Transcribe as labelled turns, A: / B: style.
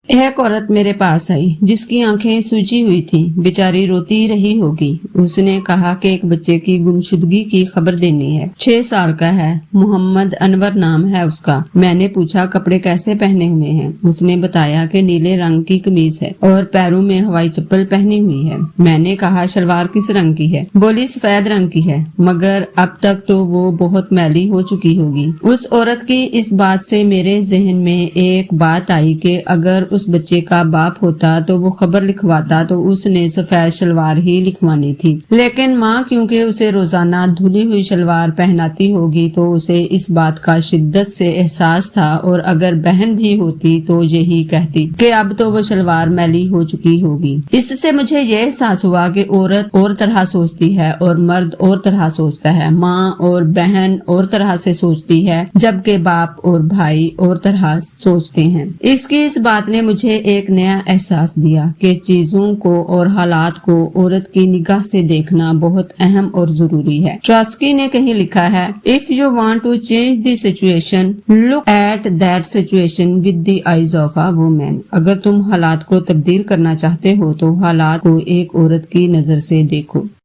A: एक औरत मेरे पास आई जिसकी आंखें सूजी हुई थी। बेचारी रोती ही रही होगी। उसने कहा कि एक बच्चे की गुमशुदगी की खबर देनी है। 6 साल का है, मोहम्मद अनवर नाम है उसका। मैंने पूछा कपड़े कैसे पहने हुए हैं। उसने बताया कि नीले रंग की कमीज है और पैरों में हवाई चप्पल पहनी हुई है। मैंने कहा शलवार किस रंग की है? बोली सफेद रंग की है, मगर अब तक तो वो बहुत मैली हो चुकी होगी। उस औरत की इस बात से मेरे जहन में एक बात आई कि अगर उस बच्चे का बाप होता तो वो खबर लिखवाता तो उसने सफेद शलवार ही लिखवानी थी। लेकिन माँ क्योंकि उसे रोजाना धुली हुई शलवार पहनाती होगी तो उसे इस बात का शिद्दत से एहसास था, और अगर बहन भी होती तो यही कहती कि अब तो वो शलवार मैली हो चुकी होगी। इससे मुझे यह एहसास हुआ कि औरत और तरह सोचती है और मर्द और तरह सोचता है। माँ और बहन और तरह से सोचती है, जबकि बाप और भाई और तरह सोचते हैं। इसकी इस बात ने मुझे एक नया एहसास दिया कि चीजों को और हालात को औरत की निगाह से देखना बहुत अहम और जरूरी है। ट्रॉट्स्की ने कहीं लिखा है, if you want to change the situation, look at that situation with the eyes of a woman. अगर तुम हालात को तब्दील करना चाहते हो तो हालात को एक औरत की नजर से देखो।